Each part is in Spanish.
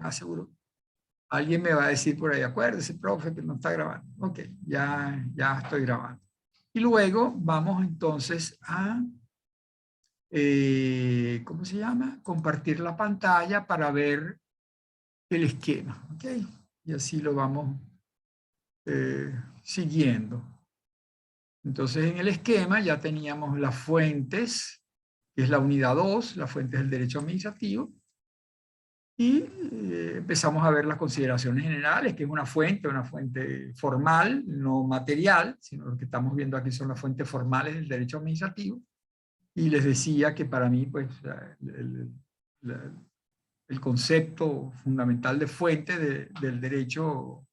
Ya seguro. Alguien me va a decir por ahí, acuérdese, profe, que no está grabando. Ok, ya estoy grabando. Y luego vamos entonces a, ¿cómo se llama? Compartir la pantalla para ver el esquema. Ok, y así lo vamos siguiendo. Entonces, en el esquema ya teníamos las fuentes, que es la unidad 2, las fuentes del derecho administrativo, y empezamos a ver las consideraciones generales, que es una fuente formal, no material, sino lo que estamos viendo aquí son las fuentes formales del derecho administrativo. Y les decía que para mí, pues, el concepto fundamental de fuente del derecho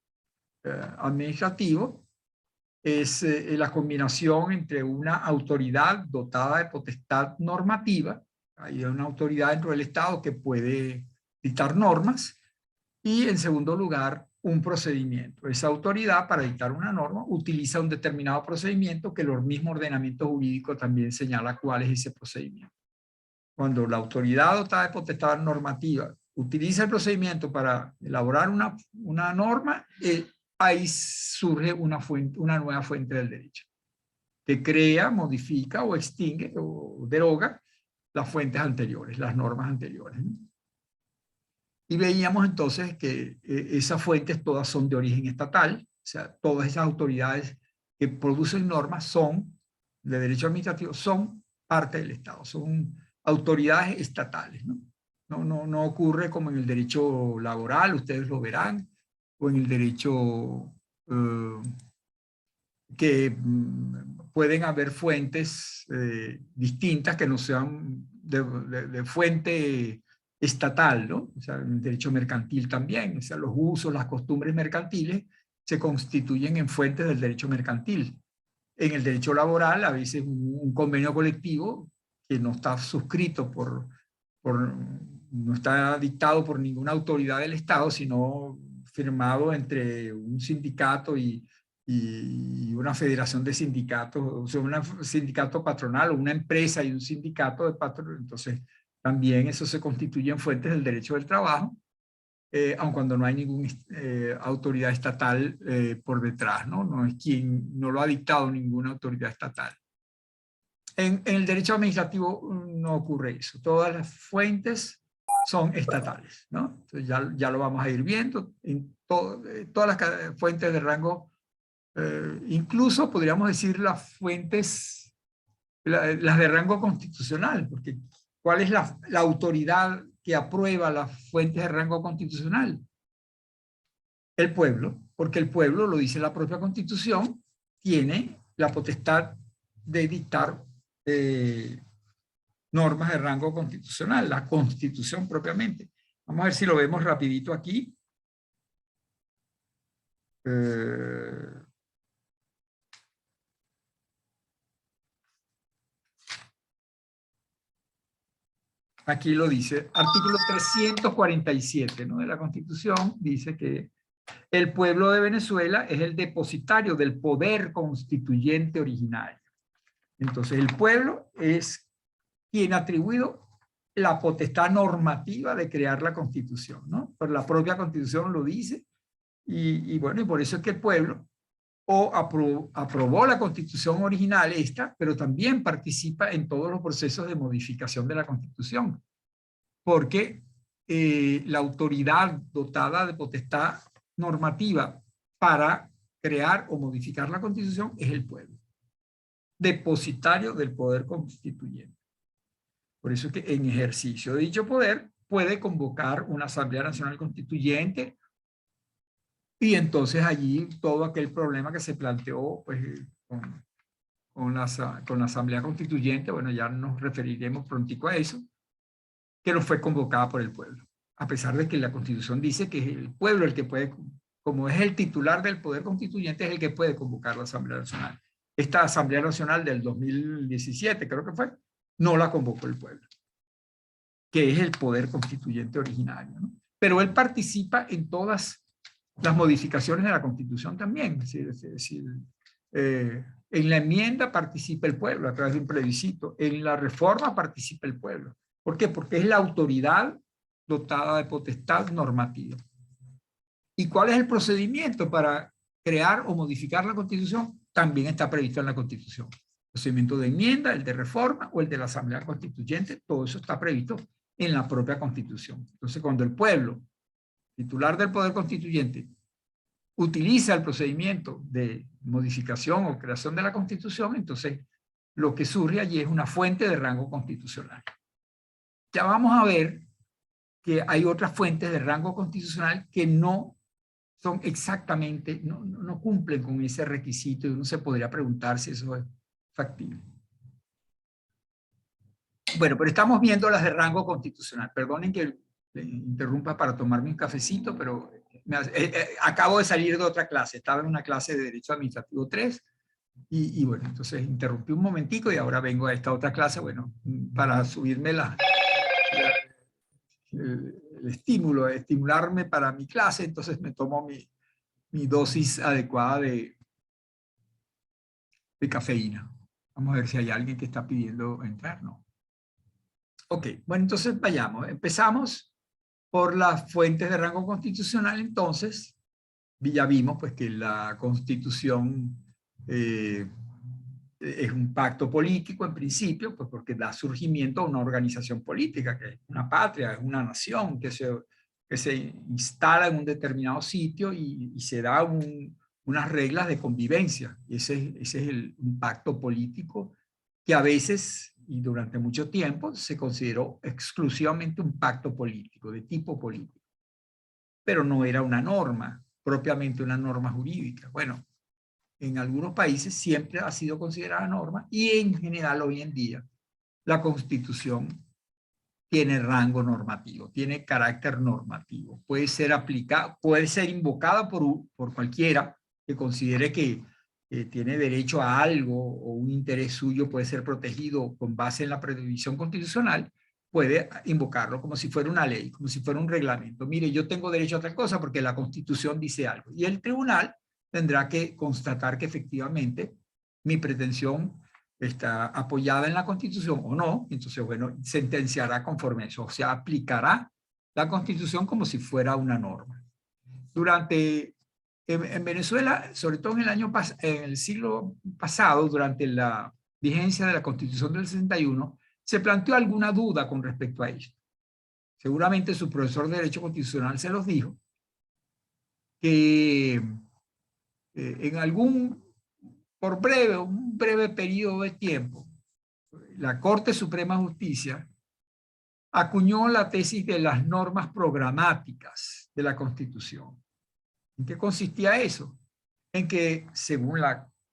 administrativo es la combinación entre una autoridad dotada de potestad normativa, hay una autoridad dentro del Estado que puede dictar normas, y en segundo lugar, un procedimiento. Esa autoridad para dictar una norma utiliza un determinado procedimiento que el mismo ordenamiento jurídico también señala cuál es ese procedimiento. Cuando la autoridad dotada de potestad normativa utiliza el procedimiento para elaborar una norma, ahí surge una nueva fuente del derecho, que crea, modifica o extingue o deroga las fuentes anteriores, las normas anteriores, ¿no? Y veíamos entonces que esas fuentes todas son de origen estatal, o sea, todas esas autoridades que producen normas son, de derecho administrativo, son parte del Estado, son autoridades estatales, ¿no? No ocurre como en el derecho laboral, ustedes lo verán, o en el derecho que pueden haber fuentes distintas que no sean de fuente estatal, ¿no? O sea, en el derecho mercantil también, o sea, los usos, las costumbres mercantiles se constituyen en fuentes del derecho mercantil. En el derecho laboral, a veces un convenio colectivo que no está suscrito no está dictado por ninguna autoridad del Estado, sino firmado entre un sindicato y una federación de sindicatos, o sea, un sindicato patronal o una empresa y un sindicato de patrón. Entonces, también eso se constituye en fuentes del derecho del trabajo, aun cuando no hay ninguna autoridad estatal por detrás, ¿no? No lo ha dictado ninguna autoridad estatal. En el derecho administrativo no ocurre eso. Todas las fuentes son estatales, ¿no? Entonces ya lo vamos a ir viendo. Todas las fuentes de rango, incluso podríamos decir las fuentes, las de rango constitucional, porque ¿cuál es la autoridad que aprueba las fuentes de rango constitucional? El pueblo, porque el pueblo, lo dice la propia Constitución, tiene la potestad de dictar normas de rango constitucional, la Constitución propiamente. Vamos a ver si lo vemos rapidito aquí. Aquí lo dice, artículo 347, ¿no?, de la Constitución, dice que el pueblo de Venezuela es el depositario del poder constituyente originario. Entonces, el pueblo es quien ha atribuido la potestad normativa de crear la Constitución, ¿no? Pero la propia Constitución lo dice, y bueno, y por eso es que el pueblo aprobó la Constitución original esta, pero también participa en todos los procesos de modificación de la Constitución, porque la autoridad dotada de potestad normativa para crear o modificar la Constitución es el pueblo, depositario del poder constituyente. Por eso es que en ejercicio de dicho poder puede convocar una Asamblea Nacional Constituyente, y entonces allí todo aquel problema que se planteó pues, con la Asamblea Constituyente, bueno, ya nos referiremos prontico a eso, que no fue convocada por el pueblo, a pesar de que la Constitución dice que es el pueblo el que puede, como es el titular del poder constituyente, es el que puede convocar la Asamblea Nacional. Esta Asamblea Nacional del 2017, creo que fue, no la convocó el pueblo, que es el poder constituyente originario, ¿no? Pero él participa en todas las modificaciones de la Constitución también. Es decir, en la enmienda participa el pueblo a través de un plebiscito, en la reforma participa el pueblo. ¿Por qué? Porque es la autoridad dotada de potestad normativa. ¿Y cuál es el procedimiento para crear o modificar la Constitución? También está previsto en la Constitución. El procedimiento de enmienda, el de reforma o el de la Asamblea Constituyente, todo eso está previsto en la propia Constitución. Entonces, cuando el pueblo, titular del Poder Constituyente, utiliza el procedimiento de modificación o creación de la Constitución, entonces lo que surge allí es una fuente de rango constitucional. Ya vamos a ver que hay otras fuentes de rango constitucional que no son exactamente, no cumplen con ese requisito y uno se podría preguntar si eso es factible. Bueno, pero estamos viendo las de rango constitucional. Perdonen que interrumpa para tomarme un cafecito, pero acabo de salir de otra clase. Estaba en una clase de Derecho Administrativo 3 y bueno, entonces interrumpí un momentico y ahora vengo a esta otra clase, bueno, para subirme el estímulo, estimularme para mi clase, entonces me tomo mi dosis adecuada de cafeína. Vamos a ver si hay alguien que está pidiendo entrar, ¿no? Ok, bueno, entonces vayamos. Empezamos por las fuentes de rango constitucional, entonces, ya vimos pues que la Constitución es un pacto político en principio, pues porque da surgimiento a una organización política, que es una patria, es una nación que se instala en un determinado sitio y se da unas reglas de convivencia. Y ese es un pacto político que a veces y durante mucho tiempo se consideró exclusivamente un pacto político, de tipo político. Pero no era una norma, propiamente una norma jurídica. Bueno, en algunos países siempre ha sido considerada norma y en general hoy en día la Constitución tiene rango normativo, tiene carácter normativo. Puede ser aplicada, puede ser invocada por cualquiera que considere que tiene derecho a algo o un interés suyo puede ser protegido con base en la previsión constitucional, puede invocarlo como si fuera una ley, como si fuera un reglamento. Mire, yo tengo derecho a tal cosa porque la Constitución dice algo. Y el tribunal tendrá que constatar que efectivamente mi pretensión está apoyada en la Constitución o no, entonces, bueno, sentenciará conforme eso, o sea, aplicará la Constitución como si fuera una norma. En Venezuela, sobre todo en el siglo pasado, durante la vigencia de la Constitución del 61, se planteó alguna duda con respecto a ello. Seguramente su profesor de Derecho Constitucional se los dijo, que por un breve periodo de tiempo, la Corte Suprema de Justicia acuñó la tesis de las normas programáticas de la Constitución. ¿En qué consistía eso? En que, según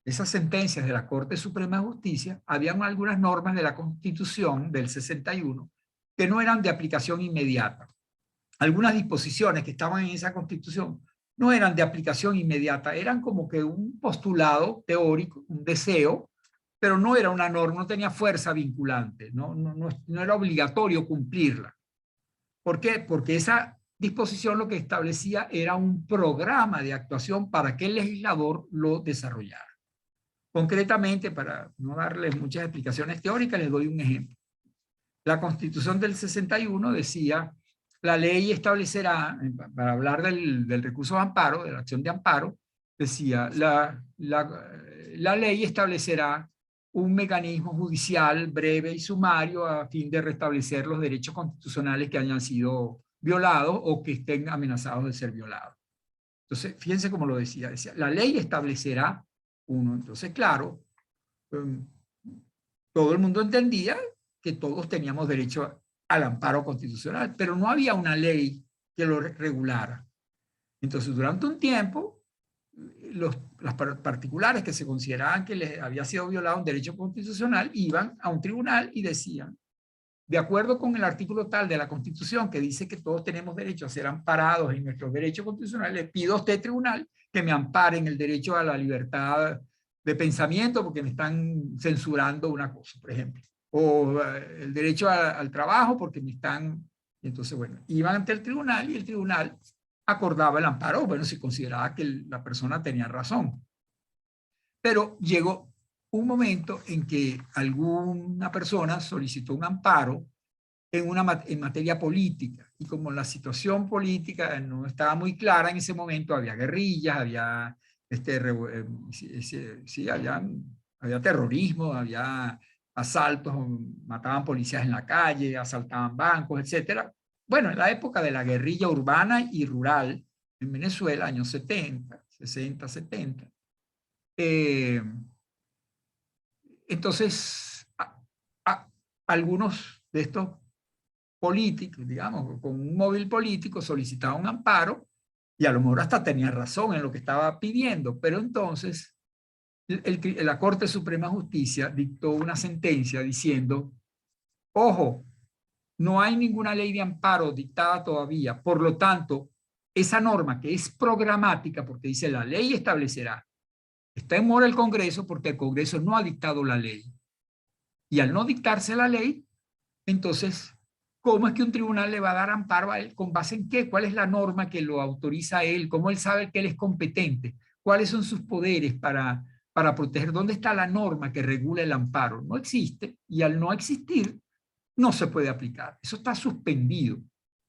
esas sentencias de la Corte Suprema de Justicia, habían algunas normas de la Constitución del 61 que no eran de aplicación inmediata. Algunas disposiciones que estaban en esa Constitución no eran de aplicación inmediata, eran como que un postulado teórico, un deseo, pero no era una norma, no tenía fuerza vinculante, no era obligatorio cumplirla. ¿Por qué? Porque esa disposición lo que establecía era un programa de actuación para que el legislador lo desarrollara. Concretamente, para no darles muchas explicaciones teóricas, les doy un ejemplo. La Constitución del 61 decía, la ley establecerá, para hablar del recurso de amparo, de la acción de amparo, decía, la ley establecerá un mecanismo judicial breve y sumario a fin de restablecer los derechos constitucionales que hayan sido violados o que estén amenazados de ser violados. Entonces, fíjense cómo lo decía, la ley establecerá uno. Entonces, claro, todo el mundo entendía que todos teníamos derecho al amparo constitucional, pero no había una ley que lo regulara. Entonces, durante un tiempo, las particulares que se consideraban que les había sido violado un derecho constitucional iban a un tribunal y decían, de acuerdo con el artículo tal de la Constitución que dice que todos tenemos derecho a ser amparados en nuestros derechos constitucionales, le pido a usted, tribunal, que me ampare en el derecho a la libertad de pensamiento porque me están censurando una cosa, por ejemplo, o el derecho al trabajo porque me están... Entonces, bueno, iban ante el tribunal y el tribunal acordaba el amparo, bueno, si consideraba que la persona tenía razón. Pero llegó un momento en que alguna persona solicitó un amparo en materia política. Y como la situación política no estaba muy clara en ese momento, había guerrillas, había, había terrorismo, había asaltos, mataban policías en la calle, asaltaban bancos, etc. Bueno, en la época de la guerrilla urbana y rural en Venezuela, años 70, 60, 70. Entonces, algunos de estos políticos, digamos, con un móvil político solicitaban un amparo y a lo mejor hasta tenía razón en lo que estaba pidiendo, pero entonces la Corte Suprema de Justicia dictó una sentencia diciendo, ojo, no hay ninguna ley de amparo dictada todavía, por lo tanto, esa norma que es programática, porque dice la ley establecerá, está en mora el Congreso porque el Congreso no ha dictado la ley. Y al no dictarse la ley, entonces, ¿cómo es que un tribunal le va a dar amparo a él? ¿Con base en qué? ¿Cuál es la norma que lo autoriza a él? ¿Cómo él sabe que él es competente? ¿Cuáles son sus poderes para proteger? ¿Dónde está la norma que regula el amparo? No existe, y al no existir, no se puede aplicar. Eso está suspendido,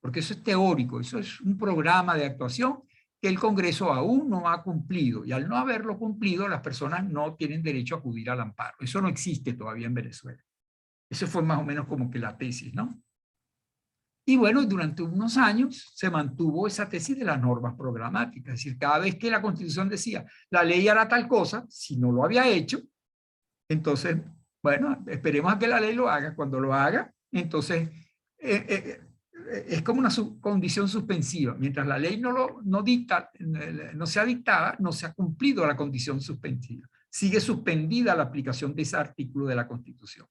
porque eso es teórico, eso es un programa de actuación que el Congreso aún no ha cumplido, y al no haberlo cumplido, las personas no tienen derecho a acudir al amparo. Eso no existe todavía en Venezuela. Eso fue más o menos como que la tesis, ¿no? Y bueno, durante unos años se mantuvo esa tesis de las normas programáticas, es decir, cada vez que la Constitución decía la ley hará tal cosa, si no lo había hecho, entonces, bueno, esperemos a que la ley lo haga. Cuando lo haga, entonces es como una condición suspensiva. Mientras la ley no dicta, no sea dictada, no se ha cumplido la condición suspensiva. Sigue suspendida la aplicación de ese artículo de la Constitución.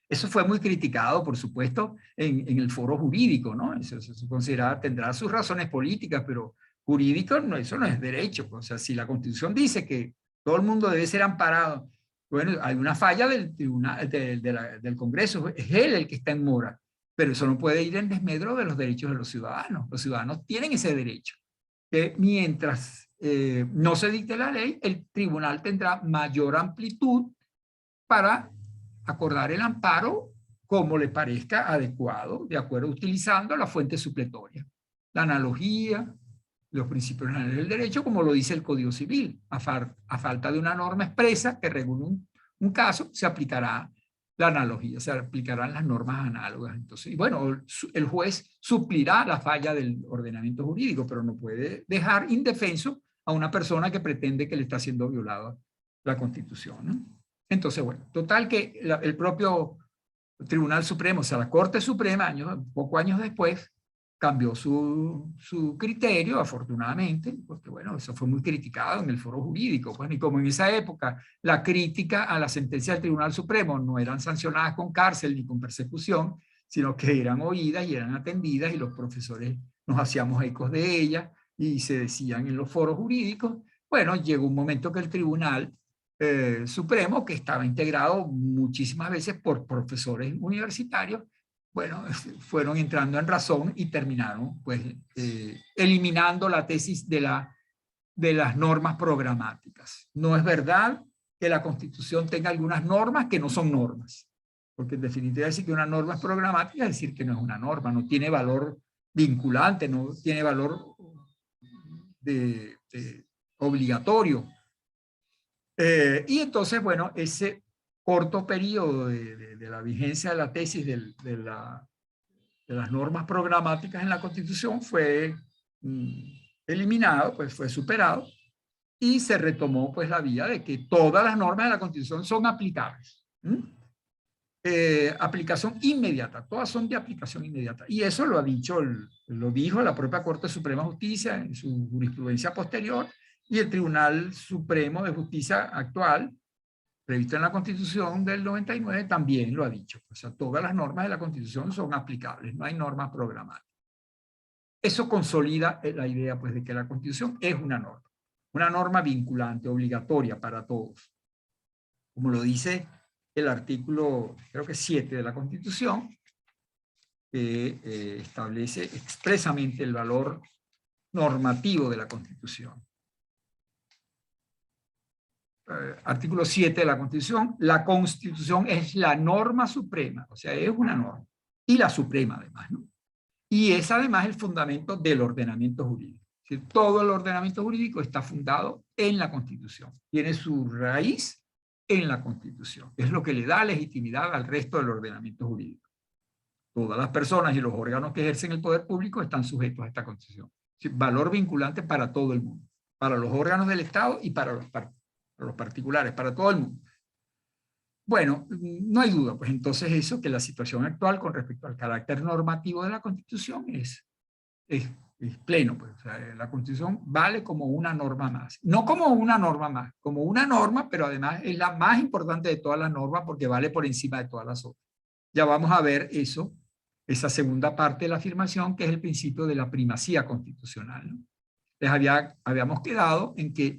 Eso fue muy criticado, por supuesto, en el foro jurídico, ¿no? Eso se considera, tendrá sus razones políticas, pero jurídico, no, eso no es derecho. O sea, si la Constitución dice que todo el mundo debe ser amparado, bueno, hay una falla del tribunal, del Congreso, es él el que está en mora, pero eso no puede ir en desmedro de los derechos de los ciudadanos. Los ciudadanos tienen ese derecho. Que mientras no se dicte la ley, el tribunal tendrá mayor amplitud para acordar el amparo como le parezca adecuado, de acuerdo, utilizando la fuente supletoria, la analogía, los principios generales del derecho, como lo dice el Código Civil. A falta de una norma expresa que regule un caso, se aplicará la analogía, se aplicarán las normas análogas. Entonces, y bueno, el juez suplirá la falla del ordenamiento jurídico, pero no puede dejar indefenso a una persona que pretende que le está siendo violada la Constitución, ¿no? Entonces, bueno, total que el propio Tribunal Supremo, o sea, la Corte Suprema, pocos años después, cambió su criterio, afortunadamente, porque bueno, eso fue muy criticado en el foro jurídico. Bueno, y como en esa época la crítica a la sentencia del Tribunal Supremo no eran sancionadas con cárcel ni con persecución, sino que eran oídas y eran atendidas, y los profesores nos hacíamos ecos de ellas y se decían en los foros jurídicos. Bueno, llegó un momento que el Tribunal Supremo, que estaba integrado muchísimas veces por profesores universitarios, bueno, fueron entrando en razón y terminaron pues eliminando la tesis de las normas programáticas. No es verdad que la Constitución tenga algunas normas que no son normas, porque en definitiva decir que una norma es programática es decir que no es una norma, no tiene valor vinculante, no tiene valor obligatorio. Y entonces, bueno, ese corto periodo de la vigencia de la tesis de las normas programáticas en la Constitución fue eliminado, pues fue superado, y se retomó pues la vía de que todas las normas de la Constitución son aplicables. Aplicación inmediata, todas son de aplicación inmediata. Y eso lo dijo la propia Corte Suprema de Justicia en su jurisprudencia posterior, y el Tribunal Supremo de Justicia actual, previsto en la Constitución del 99, también lo ha dicho. O sea, todas las normas de la Constitución son aplicables, no hay normas programáticas. Eso consolida la idea pues, de que la Constitución es una norma vinculante, obligatoria para todos. Como lo dice el artículo, creo que 7 de la Constitución, que establece expresamente el valor normativo de la Constitución. Artículo 7 de la Constitución, la Constitución es la norma suprema, o sea, es una norma. y la Suprema además, ¿no? Y es además el fundamento del ordenamiento jurídico. Es decir, todo el ordenamiento jurídico está fundado en la Constitución, tiene su raíz en la Constitución. Es lo que le da legitimidad al resto del ordenamiento jurídico. Todas las personas y los órganos que ejercen el poder público están sujetos a esta Constitución. Es decir, valor vinculante para todo el mundo, para los órganos del Estado y para los particulares, para todo el mundo. Bueno, no hay duda, pues entonces eso, que la situación actual con respecto al carácter normativo de la Constitución es pleno. Pues, o sea, la Constitución vale como una norma más. No como una norma más, como una norma, pero además es la más importante de todas las normas porque vale por encima de todas las otras. Ya vamos a ver eso, esa segunda parte de la afirmación, que es el principio de la primacía constitucional, ¿no? Habíamos quedado en que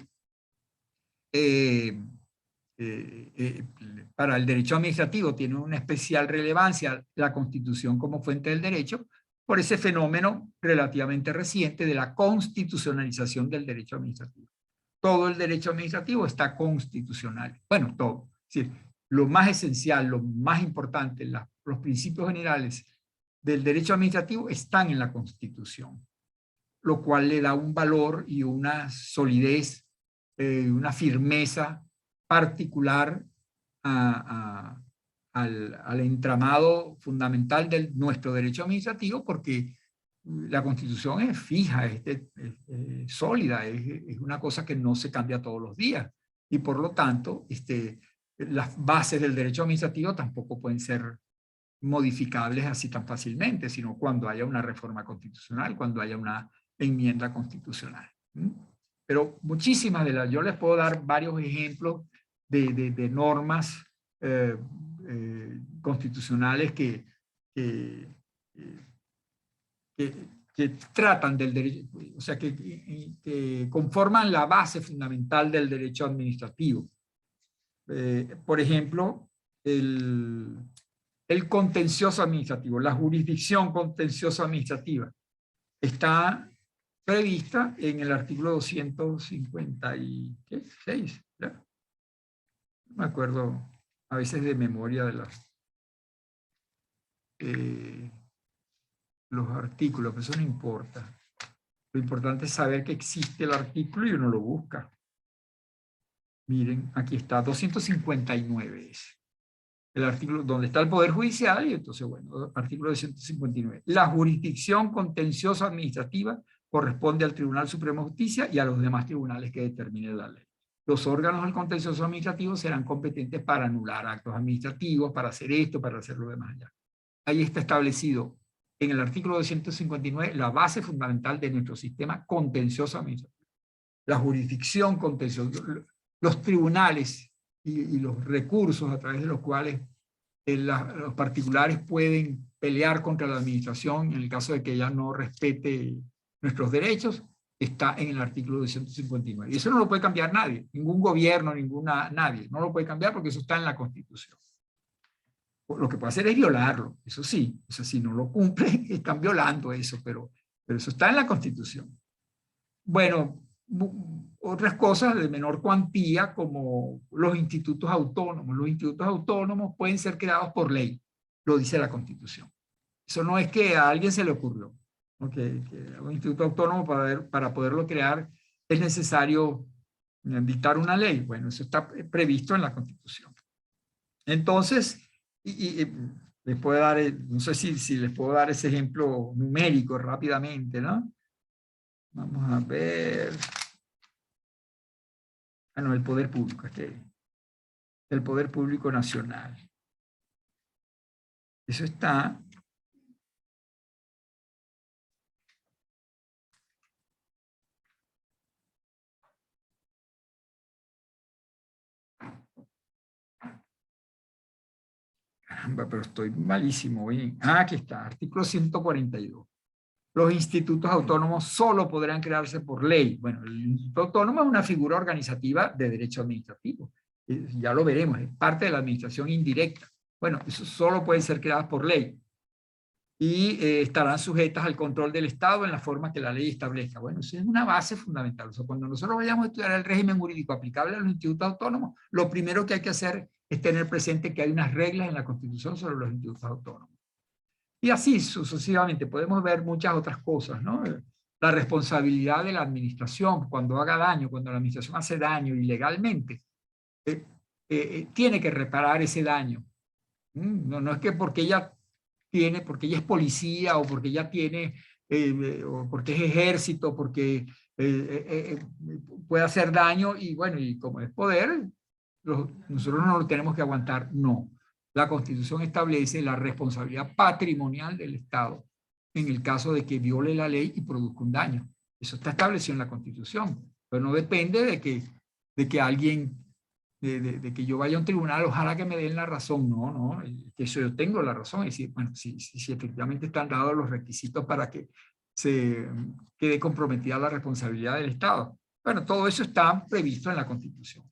para el derecho administrativo tiene una especial relevancia la Constitución como fuente del derecho por ese fenómeno relativamente reciente de la constitucionalización del derecho administrativo. Todo el derecho administrativo está constitucional. Bueno, todo. Es decir, lo más esencial, lo más importante, los principios generales del derecho administrativo están en la Constitución, lo cual le da un valor y una solidez, una firmeza particular al entramado fundamental de nuestro derecho administrativo, porque la Constitución es fija, es sólida, es una cosa que no se cambia todos los días, y por lo tanto las bases del derecho administrativo tampoco pueden ser modificables así tan fácilmente, sino cuando haya una reforma constitucional, cuando haya una enmienda constitucional. Pero muchísimas de las, yo les puedo dar varios ejemplos de normas constitucionales que tratan del derecho, o sea, que conforman la base fundamental del derecho administrativo. Por ejemplo, el contencioso administrativo, la jurisdicción contencioso administrativa, está prevista en el artículo 256, ¿verdad? No me acuerdo a veces de memoria de los artículos, pero eso no importa. Lo importante es saber que existe el artículo y uno lo busca. Miren, aquí está, 259 es el artículo donde está el Poder Judicial, y entonces, bueno, artículo 259. La jurisdicción contenciosa administrativa corresponde al Tribunal Supremo de Justicia y a los demás tribunales que determine la ley. Los órganos del contencioso administrativo serán competentes para anular actos administrativos, para hacer esto, para hacer lo demás allá. Ahí está establecido en el artículo 259 la base fundamental de nuestro sistema contencioso administrativo. La jurisdicción contenciosa, los tribunales y los recursos a través de los cuales los particulares pueden pelear contra la administración en el caso de que ella no respete nuestros derechos, está en el artículo 259. Y eso no lo puede cambiar nadie, ningún gobierno, nadie. No lo puede cambiar porque eso está en la Constitución. Lo que puede hacer es violarlo, eso sí. O sea, si no lo cumplen, están violando eso, pero eso está en la Constitución. Bueno, otras cosas de menor cuantía, como los institutos autónomos. Los institutos autónomos pueden ser creados por ley, lo dice la Constitución. Eso no es que a alguien se le ocurrió. Que un instituto autónomo para poderlo crear es necesario dictar una ley. Bueno, eso está previsto en la Constitución. Entonces, les puedo dar, no sé si les puedo dar ese ejemplo numérico rápidamente, ¿no? Vamos a ver. Bueno, el poder público, el poder público nacional. Eso está pero estoy malísimo. Oye. Aquí está, artículo 142. Los institutos autónomos solo podrán crearse por ley. Bueno, el instituto autónomo es una figura organizativa de derecho administrativo. Ya lo veremos, es parte de la administración indirecta. Bueno, eso solo puede ser creado por ley. Y estarán sujetas al control del Estado en la forma que la ley establezca. Bueno, eso es una base fundamental. O sea, cuando nosotros vayamos a estudiar el régimen jurídico aplicable a los institutos autónomos, lo primero que hay que hacer es tener presente que hay unas reglas en la Constitución sobre los institutos autónomos. Y así sucesivamente podemos ver muchas otras cosas, ¿no? La responsabilidad de la administración cuando haga daño, cuando la administración hace daño ilegalmente, tiene que reparar ese daño. No, no es que porque ella es policía o porque ella tiene, o porque es ejército, porque puede hacer daño y bueno, y como es poder, nosotros no lo tenemos que aguantar. No. La Constitución establece la responsabilidad patrimonial del Estado en el caso de que viole la ley y produzca un daño. Eso está establecido en la Constitución, pero no depende de que alguien de que yo vaya a un tribunal, ojalá que me den la razón. No, no, que eso yo tengo la razón. Y si, bueno, si efectivamente están dados los requisitos para que se quede comprometida la responsabilidad del Estado. Bueno, todo eso está previsto en la Constitución.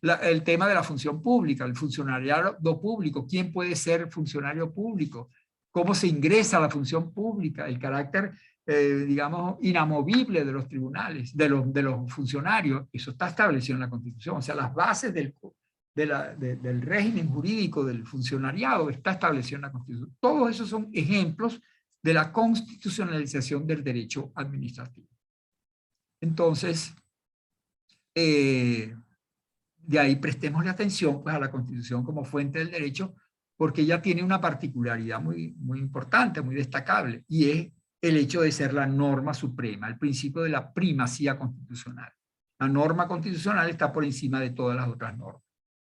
El tema de la función pública, el funcionariado público, ¿quién puede ser funcionario público? ¿Cómo se ingresa a la función pública? El carácter digamos, inamovible de los tribunales, de los funcionarios, eso está establecido en la Constitución. O sea, las bases del régimen jurídico del funcionariado está establecido en la Constitución. Todos esos son ejemplos de la constitucionalización del derecho administrativo. Entonces, de ahí prestémosle atención pues, a la Constitución como fuente del derecho, porque ella tiene una particularidad muy, muy importante, muy destacable, y es el hecho de ser la norma suprema, el principio de la primacía constitucional. La norma constitucional está por encima de todas las otras normas.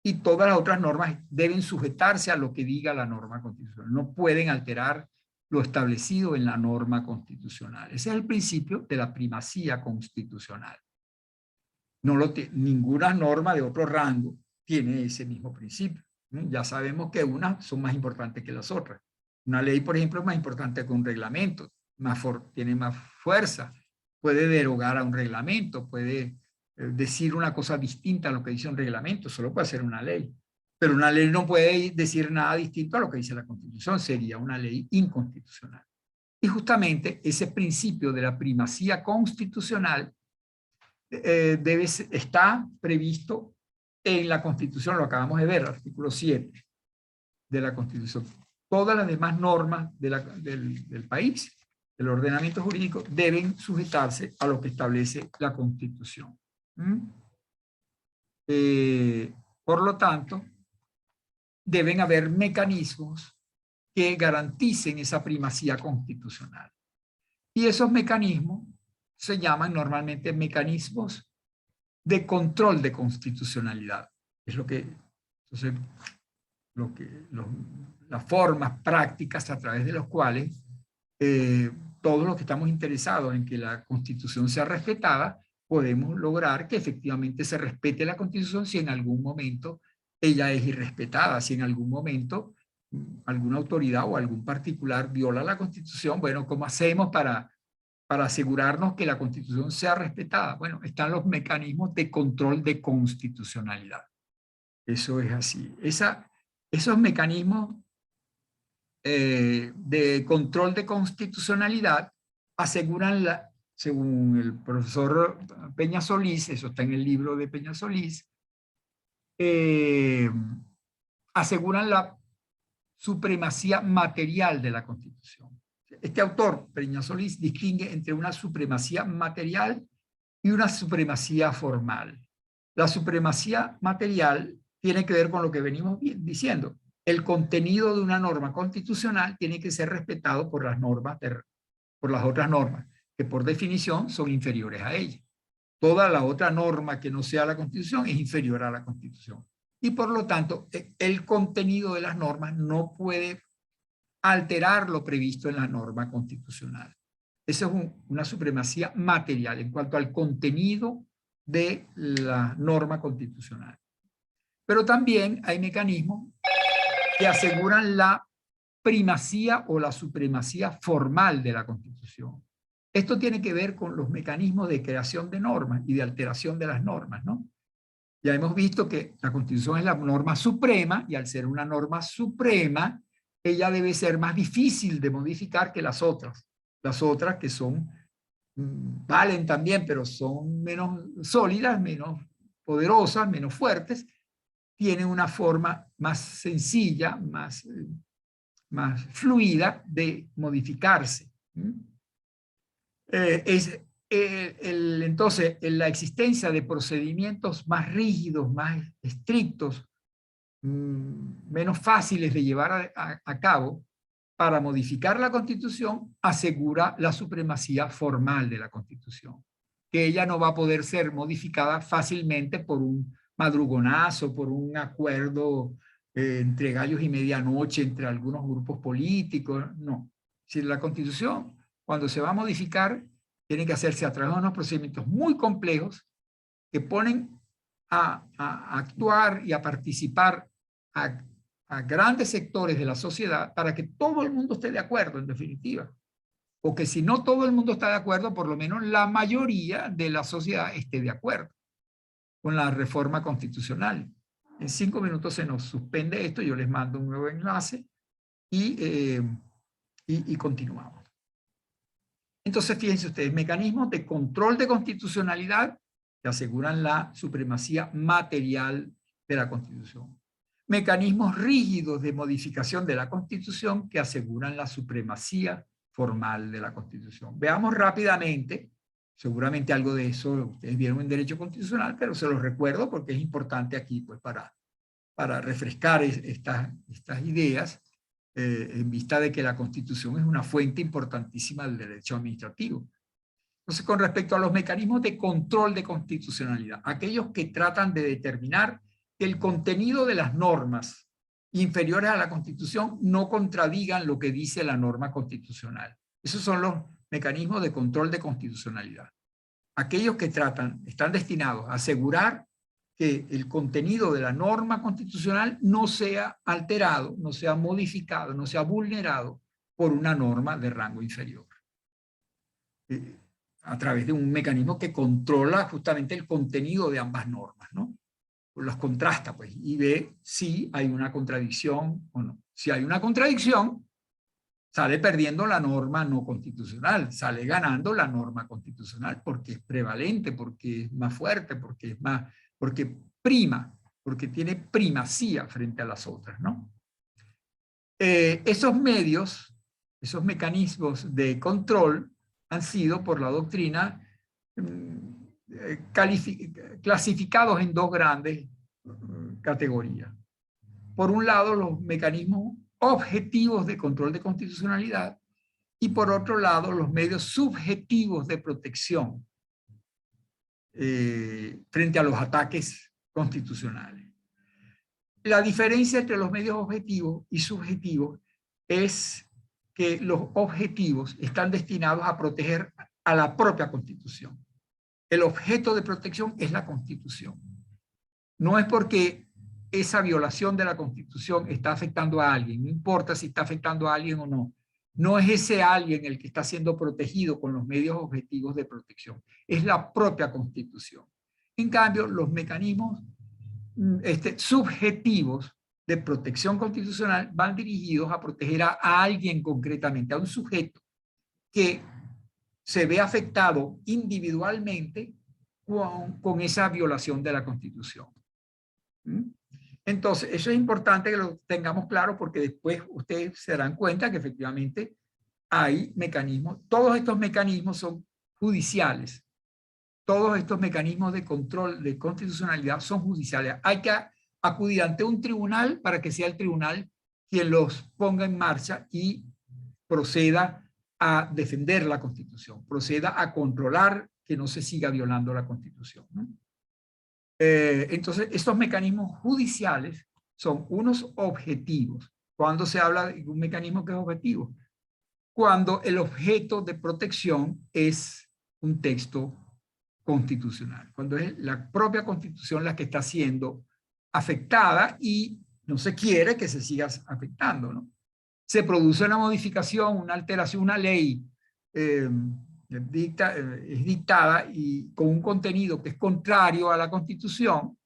Y todas las otras normas deben sujetarse a lo que diga la norma constitucional. No pueden alterar lo establecido en la norma constitucional. Ese es el principio de la primacía constitucional. Ninguna norma de otro rango tiene ese mismo principio. Ya sabemos que unas son más importantes que las otras. Una ley, por ejemplo, es más importante que un reglamento. Tiene más fuerza, puede derogar a un reglamento, puede decir una cosa distinta a lo que dice un reglamento, solo puede ser una ley. Pero una ley no puede decir nada distinto a lo que dice la Constitución, sería una ley inconstitucional. Y justamente ese principio de la primacía constitucional está previsto en la Constitución, lo acabamos de ver, artículo 7 de la Constitución. Todas las demás normas del país, el ordenamiento jurídico, deben sujetarse a lo que establece la Constitución. Por lo tanto, deben haber mecanismos que garanticen esa primacía constitucional. Y esos mecanismos se llaman normalmente mecanismos de control de constitucionalidad. Es entonces, las formas prácticas a través de los cuales todos los que estamos interesados en que la Constitución sea respetada, podemos lograr que efectivamente se respete la Constitución si en algún momento ella es irrespetada, si en algún momento alguna autoridad o algún particular viola la Constitución. Bueno, ¿cómo hacemos para asegurarnos que la Constitución sea respetada? Bueno, están los mecanismos de control de constitucionalidad. Eso es así. Esos mecanismos de control de constitucionalidad aseguran, según el profesor Peña Solís, eso está en el libro de Peña Solís, aseguran la supremacía material de la Constitución. Este autor, Peña Solís, distingue entre una supremacía material y una supremacía formal. La supremacía material tiene que ver con lo que venimos diciendo. El contenido de una norma constitucional tiene que ser respetado por las otras normas, que por definición son inferiores a ella. Toda la otra norma que no sea la Constitución es inferior a la Constitución. Y por lo tanto, el contenido de las normas no puede alterar lo previsto en la norma constitucional. Esa es una supremacía material en cuanto al contenido de la norma constitucional. Pero también hay mecanismos que aseguran la primacía o la supremacía formal de la Constitución. Esto tiene que ver con los mecanismos de creación de normas y de alteración de las normas, ¿no? Ya hemos visto que la Constitución es la norma suprema y al ser una norma suprema, ella debe ser más difícil de modificar que las otras. Las otras que son, valen también, pero son menos sólidas, menos poderosas, menos fuertes, tienen una forma más sencilla, más más fluida de modificarse. Entonces, la existencia de procedimientos más rígidos, más estrictos, menos fáciles de llevar a cabo para modificar la Constitución, asegura la supremacía formal de la Constitución, que ella no va a poder ser modificada fácilmente por un madrugonazo, por un acuerdo entre gallos y medianoche, entre algunos grupos políticos, no. Si la Constitución, cuando se va a modificar, tiene que hacerse a través de unos procedimientos muy complejos que ponen a actuar y a participar a grandes sectores de la sociedad para que todo el mundo esté de acuerdo, en definitiva. O que si no todo el mundo está de acuerdo, por lo menos la mayoría de la sociedad esté de acuerdo con la reforma constitucional. En 5 minutos se nos suspende esto, yo les mando un nuevo enlace y continuamos. Entonces, fíjense ustedes, mecanismos de control de constitucionalidad que aseguran la supremacía material de la Constitución. Mecanismos rígidos de modificación de la Constitución que aseguran la supremacía formal de la Constitución. Veamos rápidamente, seguramente algo de eso ustedes vieron en Derecho Constitucional, pero se los recuerdo porque es importante aquí pues, para refrescar estas ideas en vista de que la Constitución es una fuente importantísima del derecho administrativo. Entonces, con respecto a los mecanismos de control de constitucionalidad, aquellos que tratan de determinar que el contenido de las normas inferiores a la Constitución no contradigan lo que dice la norma constitucional. Esos son los mecanismos de control de constitucionalidad. Aquellos que están destinados a asegurar que el contenido de la norma constitucional no sea alterado, no sea modificado, no sea vulnerado por una norma de rango inferior. A través de un mecanismo que controla justamente el contenido de ambas normas, ¿no? Los contrasta, pues, y ve si hay una contradicción o no. Si hay una contradicción, sale perdiendo la norma no constitucional, sale ganando la norma constitucional porque es prevalente, porque es más fuerte, porque prima, porque tiene primacía frente a las otras, ¿no? Esos medios, esos mecanismos de control han sido por la doctrina clasificados en dos grandes categorías. Por un lado, los mecanismos objetivos de control de constitucionalidad y por otro lado, los medios subjetivos de protección frente a los ataques constitucionales. La diferencia entre los medios objetivos y subjetivos es que los objetivos están destinados a proteger a la propia Constitución. El objeto de protección es la Constitución. No es porque esa violación de la Constitución está afectando a alguien, no importa si está afectando a alguien o no. No es ese alguien el que está siendo protegido con los medios objetivos de protección, es la propia Constitución. En cambio, los mecanismos subjetivos de protección constitucional van dirigidos a proteger a alguien concretamente, a un sujeto que se ve afectado individualmente con esa violación de la Constitución. Entonces, eso es importante que lo tengamos claro porque después ustedes se darán cuenta que efectivamente hay mecanismos, todos estos mecanismos son judiciales, todos estos mecanismos de control de constitucionalidad son judiciales. Hay que acudir ante un tribunal para que sea el tribunal quien los ponga en marcha y proceda a defender la Constitución, proceda a controlar que no se siga violando la Constitución, ¿no? Entonces, estos mecanismos judiciales son unos objetivos. ¿Cuándo se habla de un mecanismo que es objetivo? Cuando el objeto de protección es un texto constitucional, cuando es la propia Constitución la que está siendo afectada y no se quiere que se siga afectando, ¿no? Se produce una modificación, una alteración, una ley es dictada y con un contenido que es contrario a la Constitución,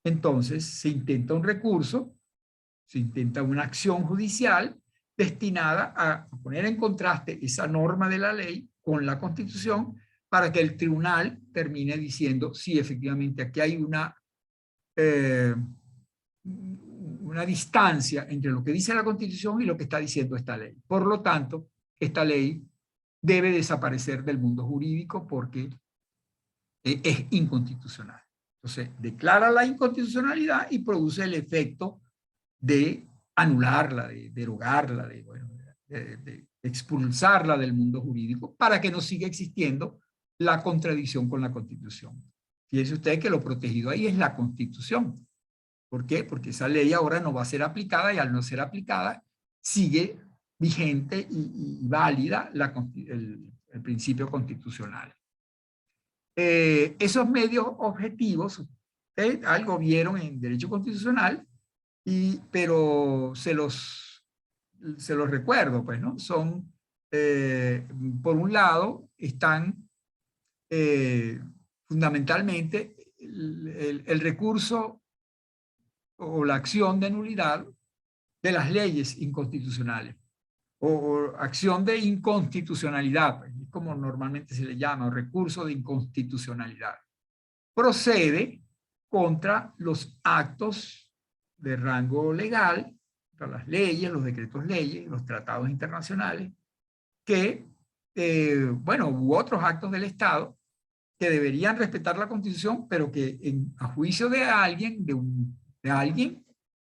entonces se intenta un recurso, se intenta una acción judicial destinada a poner en contraste esa norma de la ley con la Constitución para que el tribunal termine diciendo si efectivamente aquí hay una una distancia entre lo que dice la Constitución y lo que está diciendo esta ley. Por lo tanto, esta ley debe desaparecer del mundo jurídico porque es inconstitucional. Entonces, declara la inconstitucionalidad y produce el efecto de anularla, de derogarla, de expulsarla del mundo jurídico para que no siga existiendo la contradicción con la Constitución. Fíjense ustedes que lo protegido ahí es la Constitución. ¿Por qué? Porque esa ley ahora no va a ser aplicada y al no ser aplicada sigue vigente y válida el principio constitucional. Esos medios objetivos, algo vieron en derecho constitucional, pero se los recuerdo, pues, ¿no? Son, por un lado, están fundamentalmente el recurso o la acción de nulidad de las leyes inconstitucionales, o acción de inconstitucionalidad, pues, como normalmente se le llama, o recurso de inconstitucionalidad. Procede contra los actos de rango legal, contra las leyes, los decretos leyes, los tratados internacionales, que, bueno, u otros actos del Estado que deberían respetar la Constitución, pero que a juicio de alguien, de alguien,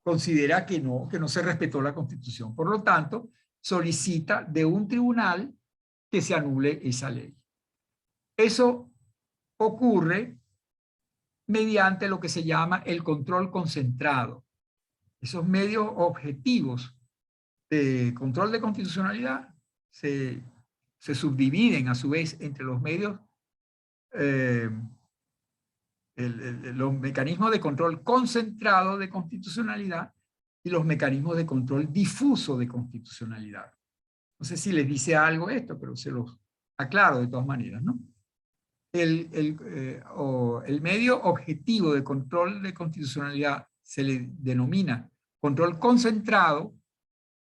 considera que no se respetó la Constitución. Por lo tanto, solicita de un tribunal que se anule esa ley. Eso ocurre mediante lo que se llama el control concentrado. Esos medios objetivos de control de constitucionalidad se subdividen a su vez entre los medios, los mecanismos de control concentrado de constitucionalidad y los mecanismos de control difuso de constitucionalidad. No sé si les dice algo esto, pero se los aclaro de todas maneras, ¿no? El medio objetivo de control de constitucionalidad se le denomina control concentrado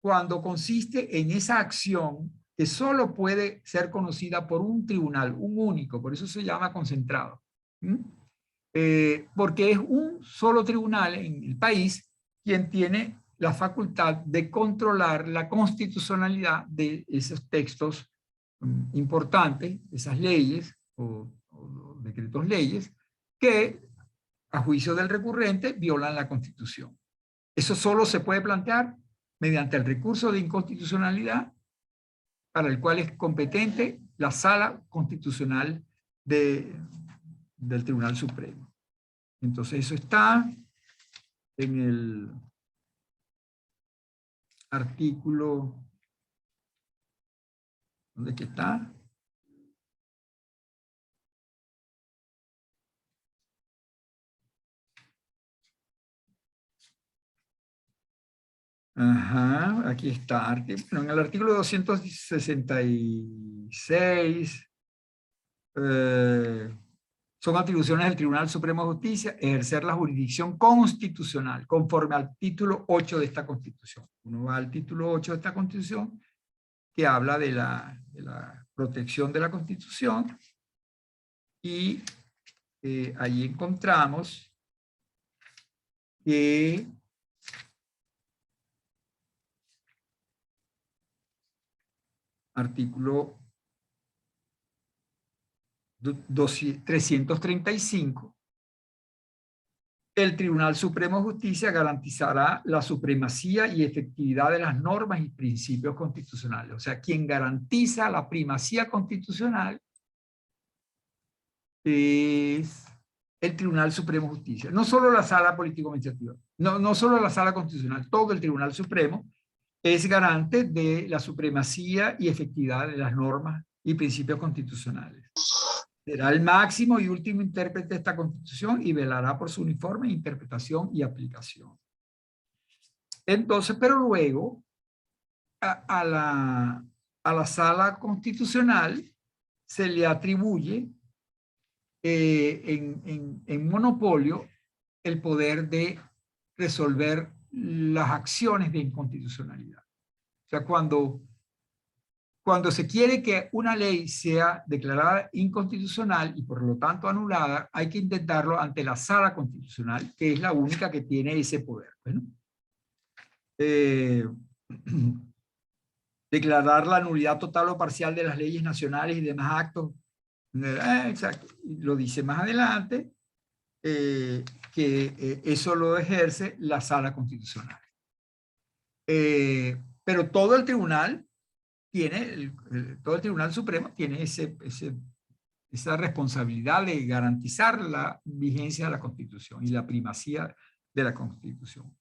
cuando consiste en esa acción que solo puede ser conocida por un tribunal, un único, por eso se llama concentrado. Porque es un solo tribunal en el país quien tiene la facultad de controlar la constitucionalidad de esos textos importantes, esas leyes o decretos leyes, que a juicio del recurrente violan la Constitución. Eso solo se puede plantear mediante el recurso de inconstitucionalidad para el cual es competente la Sala Constitucional del Tribunal Supremo. Entonces eso está en el artículo, ¿dónde es que está? Ajá, aquí está. Bueno, en el artículo 266 son atribuciones del Tribunal Supremo de Justicia ejercer la jurisdicción constitucional conforme al título 8 de esta Constitución. Uno va al título 8 de esta Constitución que habla de la protección de la Constitución y ahí encontramos que artículo 335, el Tribunal Supremo de Justicia garantizará la supremacía y efectividad de las normas y principios constitucionales. O sea, quien garantiza la primacía constitucional es el Tribunal Supremo de Justicia. No solo la Sala Político-Administrativa, no solo la Sala Constitucional, todo el Tribunal Supremo es garante de la supremacía y efectividad de las normas y principios constitucionales. Será el máximo y último intérprete de esta Constitución y velará por su uniforme interpretación y aplicación. Entonces, pero luego, a la Sala Constitucional se le atribuye en monopolio el poder de resolver las acciones de inconstitucionalidad. O sea, cuando se quiere que una ley sea declarada inconstitucional y por lo tanto anulada, hay que intentarlo ante la Sala Constitucional, que es la única que tiene ese poder. Bueno, declarar la nulidad total o parcial de las leyes nacionales y demás actos. Exacto. Lo dice más adelante, que eso lo ejerce la Sala Constitucional. Pero todo el tribunal tiene, todo el Tribunal Supremo tiene esa responsabilidad de garantizar la vigencia de la Constitución y la primacía de la Constitución.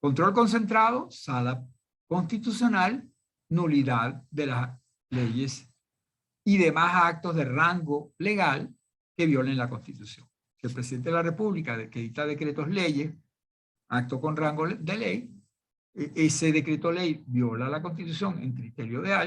Control concentrado, Sala Constitucional, nulidad de las leyes y demás actos de rango legal que violen la Constitución. Si el presidente de la República que dicta decretos leyes, acto con rango de ley, ese decreto ley viola la Constitución en criterio de alguien,